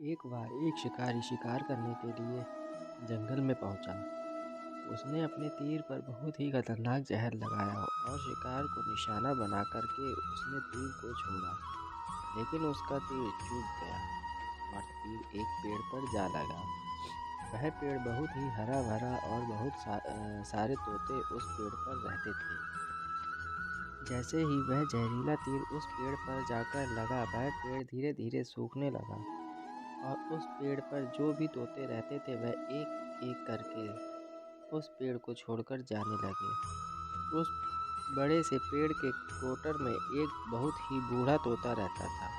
एक बार एक शिकारी शिकार करने के लिए जंगल में पहुंचा। उसने अपने तीर पर बहुत ही खतरनाक जहर लगाया और शिकार को निशाना बना करके उसने तीर को छोड़ा। लेकिन उसका तीर चूक गया और तीर एक पेड़ पर जा लगा। वह पेड़ बहुत ही हरा भरा और बहुत सारे तोते उस पेड़ पर रहते थे। जैसे ही वह जहरीला तीर उस पेड़ पर जाकर लगा, वह पेड़ धीरे धीरे सूखने लगा और उस पेड़ पर जो भी तोते रहते थे वह एक एक करके उस पेड़ को छोड़कर जाने लगे। उस बड़े से पेड़ के कोटर में एक बहुत ही बूढ़ा तोता रहता था,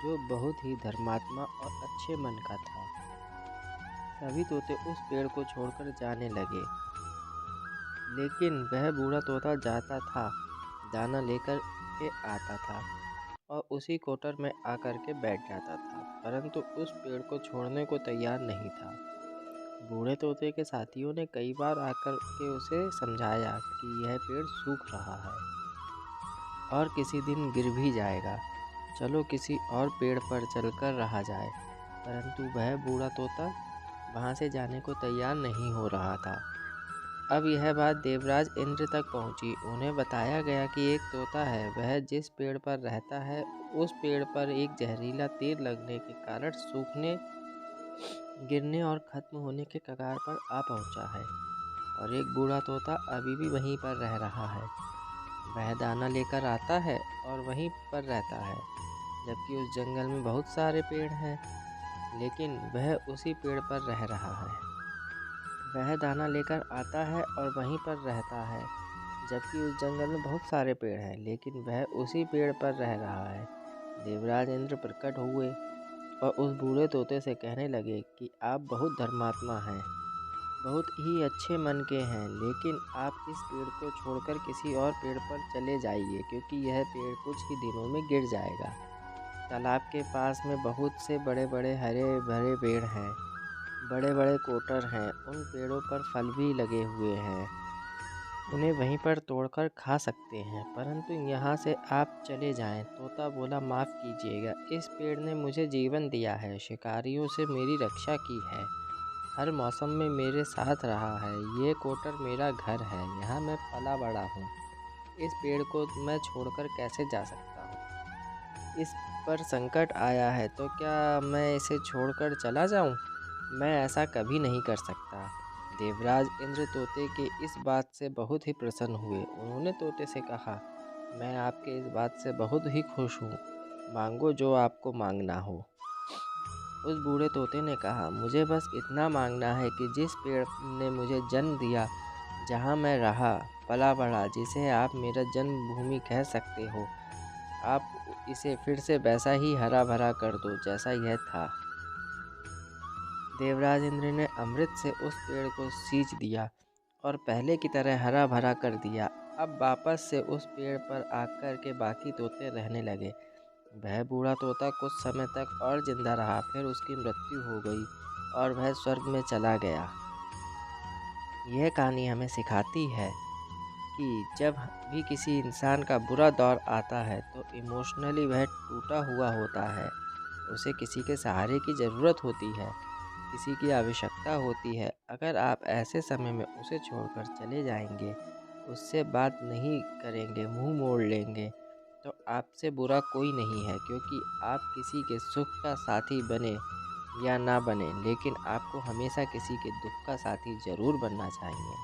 जो बहुत ही धर्मात्मा और अच्छे मन का था। सभी तोते उस पेड़ को छोड़कर जाने लगे, लेकिन वह बूढ़ा तोता जाता था, दाना लेकर के आता था और उसी कोटर में आकर के बैठ जाता था, परंतु उस पेड़ को छोड़ने को तैयार नहीं था। बूढ़े तोते के साथियों ने कई बार आकर के उसे समझाया कि यह पेड़ सूख रहा है और किसी दिन गिर भी जाएगा, चलो किसी और पेड़ पर चलकर रहा जाए। परंतु वह बूढ़ा तोता वहाँ से जाने को तैयार नहीं हो रहा था। अब यह बात देवराज इंद्र तक पहुँची। उन्हें बताया गया कि एक तोता है, वह जिस पेड़ पर रहता है उस पेड़ पर एक जहरीला तीर लगने के कारण सूखने, गिरने और खत्म होने के कगार पर आ पहुँचा है और एक बूढ़ा तोता अभी भी वहीं पर रह रहा है। वह दाना लेकर आता है और वहीं पर रहता है, जबकि उस जंगल में बहुत सारे पेड़ हैं, लेकिन वह उसी पेड़ पर रह रहा है। वह दाना लेकर आता है और वहीं पर रहता है, जबकि उस जंगल में बहुत सारे पेड़ हैं, लेकिन वह उसी पेड़ पर रह रहा है। देवराज इंद्र प्रकट हुए और उस बूढ़े तोते से कहने लगे कि आप बहुत धर्मात्मा हैं, बहुत ही अच्छे मन के हैं, लेकिन आप इस पेड़ को छोड़कर किसी और पेड़ पर चले जाइए, क्योंकि यह पेड़ कुछ ही दिनों में गिर जाएगा। तालाब के पास में बहुत से बड़े बड़े हरे भरे पेड़ हैं, बड़े बड़े कोटर हैं, उन पेड़ों पर फल भी लगे हुए हैं, उन्हें वहीं पर तोड़कर खा सकते हैं, परंतु यहाँ से आप चले जाएं। तोता बोला, माफ़ कीजिएगा, इस पेड़ ने मुझे जीवन दिया है, शिकारियों से मेरी रक्षा की है, हर मौसम में मेरे साथ रहा है, ये कोटर मेरा घर है, यहाँ मैं पला बड़ा हूँ। इस पेड़ को मैं छोड़कर कैसे जा सकता हूँ? इस पर संकट आया है तो क्या मैं इसे छोड़कर चला जाऊँ? मैं ऐसा कभी नहीं कर सकता। देवराज इंद्र तोते के इस बात से बहुत ही प्रसन्न हुए। उन्होंने तोते से कहा, मैं आपके इस बात से बहुत ही खुश हूँ, मांगो जो आपको मांगना हो। उस बूढ़े तोते ने कहा, मुझे बस इतना मांगना है कि जिस पेड़ ने मुझे जन्म दिया, जहाँ मैं रहा पला बड़ा, जिसे आप मेरा जन्मभूमि कह सकते हो, आप इसे फिर से वैसा ही हरा भरा कर दो जैसा यह था। देवराज इंद्र ने अमृत से उस पेड़ को सींच दिया और पहले की तरह हरा भरा कर दिया। अब वापस से उस पेड़ पर आकर के बाकी तोते रहने लगे। वह बूढ़ा तोता कुछ समय तक और जिंदा रहा, फिर उसकी मृत्यु हो गई और वह स्वर्ग में चला गया। यह कहानी हमें सिखाती है कि जब भी किसी इंसान का बुरा दौर आता है तो इमोशनली वह टूटा हुआ होता है, उसे किसी के सहारे की ज़रूरत होती है, किसी की आवश्यकता होती है। अगर आप ऐसे समय में उसे छोड़कर चले जाएंगे, उससे बात नहीं करेंगे, मुंह मोड़ लेंगे, तो आपसे बुरा कोई नहीं है, क्योंकि आप किसी के सुख का साथी बने या ना बने, लेकिन आपको हमेशा किसी के दुख का साथी ज़रूर बनना चाहिए।